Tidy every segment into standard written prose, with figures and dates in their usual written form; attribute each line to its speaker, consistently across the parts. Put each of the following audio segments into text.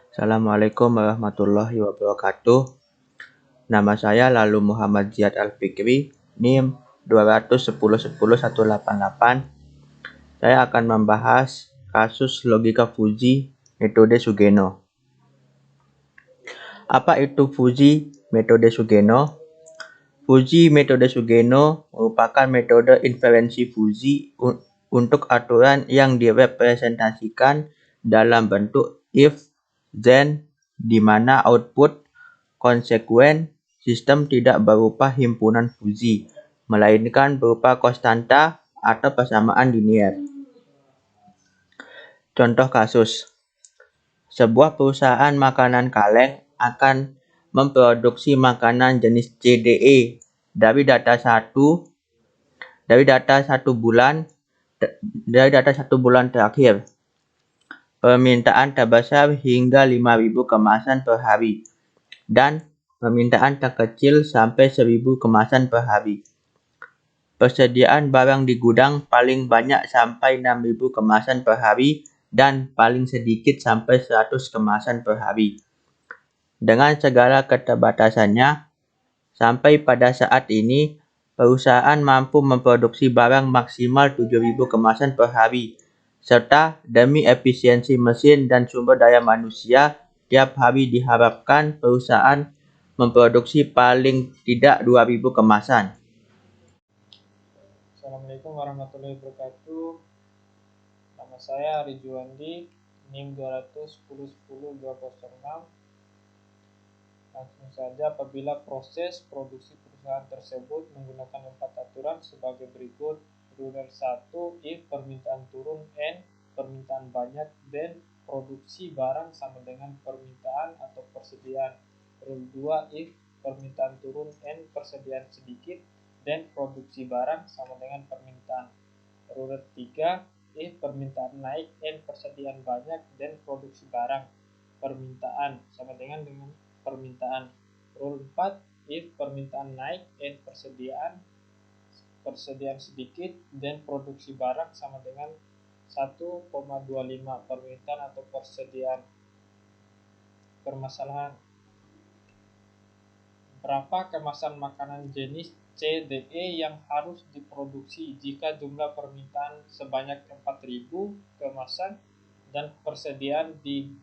Speaker 1: Assalamualaikum warahmatullahi wabarakatuh. Nama saya Lalu Muhammad Ziyad Al-Fikri, NIM 210110188. Saya akan membahas kasus logika Fuzzy metode Sugeno. Apa itu Fuzzy metode Sugeno? Fuzzy metode Sugeno merupakan metode inferensi Fuzzy untuk aturan yang direpresentasikan dalam bentuk if, then, di mana output konsekuen sistem tidak berupa himpunan Fuzzy, melainkan berupa konstanta atau persamaan linear. Contoh kasus: sebuah perusahaan makanan kaleng akan memproduksi makanan jenis CDE dari data satu bulan terakhir. Permintaan terbesar hingga 5.000 kemasan per hari dan permintaan terkecil sampai 1.000 kemasan per hari. Persediaan barang di gudang paling banyak sampai 6.000 kemasan per hari dan paling sedikit sampai 100 kemasan per hari. Dengan segala keterbatasannya, sampai pada saat ini, perusahaan mampu memproduksi barang maksimal 7.000 kemasan per hari, serta demi efisiensi mesin dan sumber daya manusia, tiap hari diharapkan perusahaan memproduksi paling tidak 2.000 kemasan.
Speaker 2: Assalamualaikum warahmatullahi wabarakatuh. Nama saya Ari Juwandi, NIM 210110206. Langsung saja, apabila proses produksi perusahaan tersebut menggunakan 4 aturan sebagai berikut. Rule 1, if permintaan turun N, permintaan banyak, then produksi barang sama dengan permintaan atau persediaan. Rule 2, if permintaan turun N, persediaan sedikit, dan produksi barang sama dengan permintaan. Rule 3, if permintaan naik N, persediaan banyak, dan produksi barang, permintaan sama dengan permintaan. Rule 4, if permintaan naik N, persediaan sedikit, dan produksi barang sama dengan 1,25 permintaan atau persediaan. Permasalahan: berapa kemasan makanan jenis CDE yang harus diproduksi jika jumlah permintaan sebanyak 4.000 kemasan dan persediaan di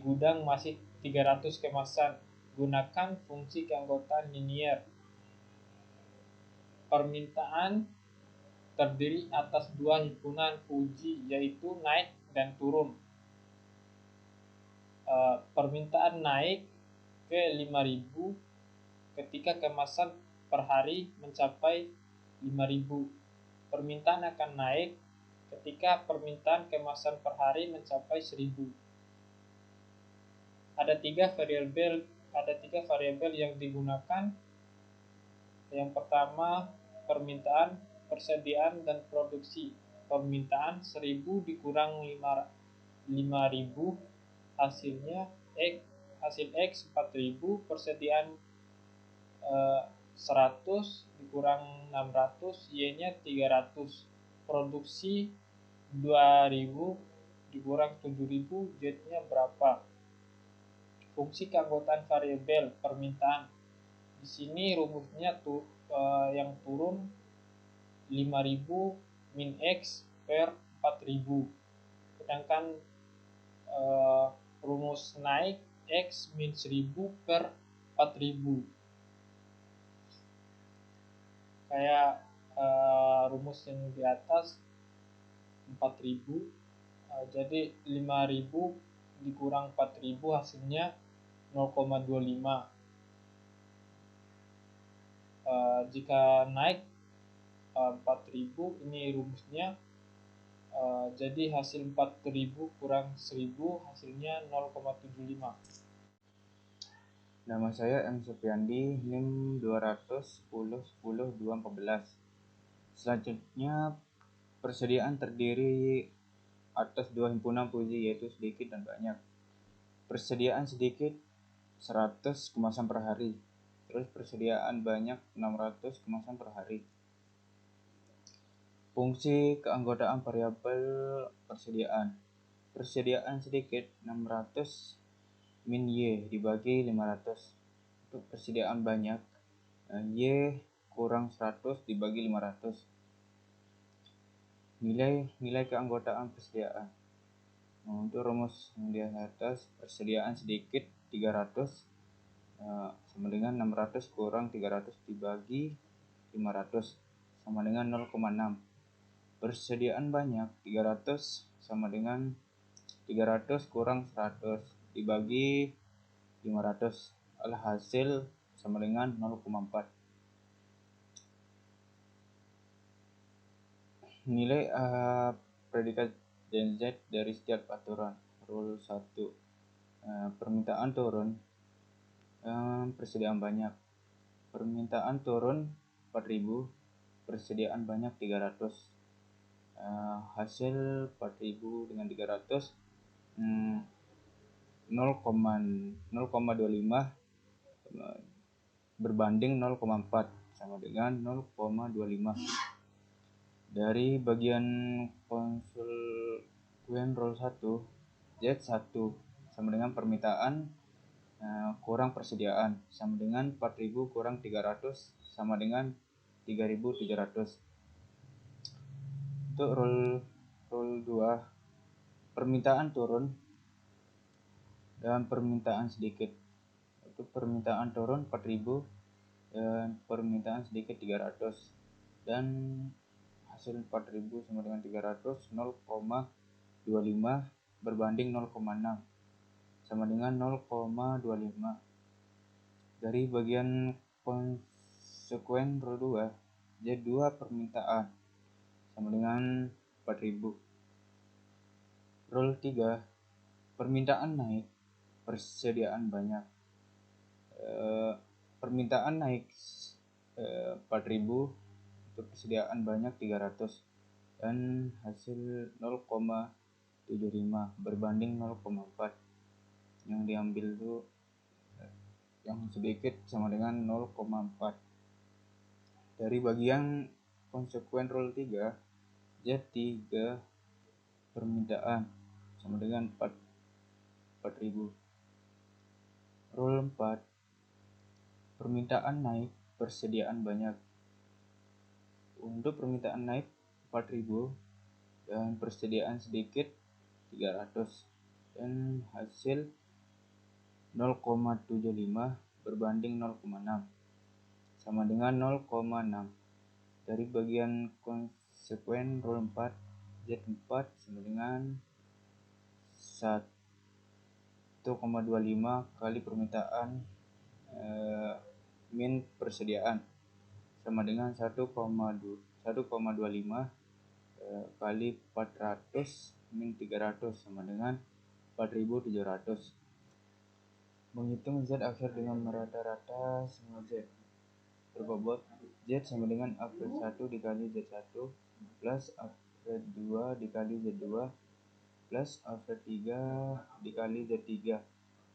Speaker 2: gudang masih 300 kemasan? Gunakan fungsi keanggotaan linear. Permintaan terdiri atas dua himpunan Fuzzy, yaitu naik dan turun. Permintaan naik ke 5.000 ketika kemasan per hari mencapai 5.000. Permintaan akan naik ketika permintaan kemasan per hari mencapai 1.000. Ada tiga variabel yang digunakan. Yang pertama, permintaan, persediaan, dan produksi. Permintaan 1.000 dikurang 5.000, hasil X 4.000, persediaan 100 dikurang 600, Y-nya 300. Produksi 2.000 dikurang 7.000, Z-nya berapa? Fungsi keanggotaan variabel permintaan. Di sini rumusnya yang turun 5.000 min X per 4.000. Sedangkan rumus naik X min 1.000 per 4.000. Kayak rumus yang di atas 4.000. Jadi 5.000 dikurang 4.000 hasilnya 0,25. Jika naik 4.000, ini rumusnya, jadi hasil 4.000 kurang 1.000 hasilnya 0,75.
Speaker 3: Nama saya M. Supiandi, NIM 210110214. Selanjutnya, persediaan terdiri atas dua himpunan Fuzzy, yaitu sedikit dan banyak. Persediaan sedikit 100 kemasan per hari, terus persediaan banyak 600 kemasan per hari. Fungsi keanggotaan variabel persediaan. persediaan sedikit 600 min Y dibagi 500. Untuk persediaan banyak, Y kurang 100 dibagi 500. Nilai keanggotaan persediaan. Untuk rumus yang di atas, persediaan sedikit 300 sama dengan 600 kurang 300 dibagi 500 sama dengan 0,6. Persediaan banyak 300 sama dengan 300 kurang 100 dibagi 500. Alhasil sama dengan 0,4. Nilai predikat Z dari setiap aturan. Rule 1. Permintaan turun, persediaan banyak. Permintaan turun 4000, persediaan banyak 300. Hasil 4000 dengan 300 0,25 berbanding 0,4 sama dengan 0,25. Dari bagian konsekuen rule 1, Z1 sama dengan permintaan kurang persediaan sama dengan 4000 kurang 300 sama dengan 3700. Untuk rule 2, permintaan turun dan permintaan sedikit. Untuk permintaan turun 4000 dan permintaan sedikit 300, dan hasil 4000 sama dengan 300 0,25 berbanding 0,6 sama dengan 0,25. Dari bagian konsekuen rule 2, Z2 permintaan sama dengan 4000. Rule 3, permintaan naik, persediaan banyak. Permintaan naik 4000, untuk persediaan banyak 300, dan hasil 0,75 berbanding 0,4. Yang diambil itu yang sedikit sama dengan 0,4. Dari bagian konsekuen rule 3, Z3 permintaan sama dengan 4000. Rule 4, permintaan naik, persediaan banyak. Untuk permintaan naik 4000 dan persediaan sedikit 300, dan hasil 0,75 berbanding 0,6 sama dengan 0,6. Dari bagian konsekuen rule 4, Z4 sama dengan 1,25 kali permintaan min persediaan sama dengan 1,25 kali 400 min 300 sama dengan 4700. Menghitung Z akhir dengan merata-rata semua Z. Berbobot Z sama dengan upgrade 1 dikali Z1 plus upgrade 2 dikali Z2 plus upgrade 3 dikali Z3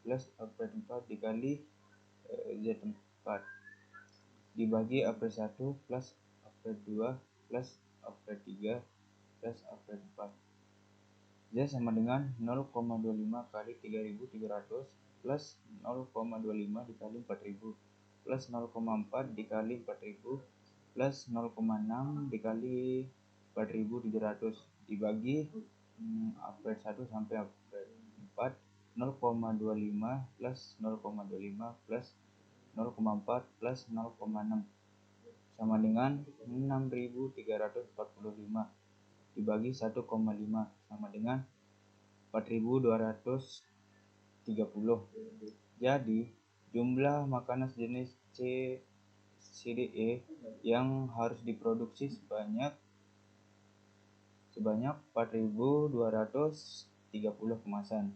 Speaker 3: plus upgrade 4 dikali Z4 dibagi upgrade 1 plus upgrade 2 plus upgrade 3 plus upgrade 4. Z sama dengan 0,25 kali 3300 plus 0,25 dikali 4000 plus 0,4 dikali 4000 plus 0,6 dikali 4700 dibagi upgrade 1 sampai upgrade 4. 0,25 plus 0,25 plus 0,4 plus 0,6 sama dengan 6345 dibagi 1,5 sama dengan 4230. Jadi jumlah makanan sejenis CDE yang harus diproduksi sebanyak 4230 kemasan.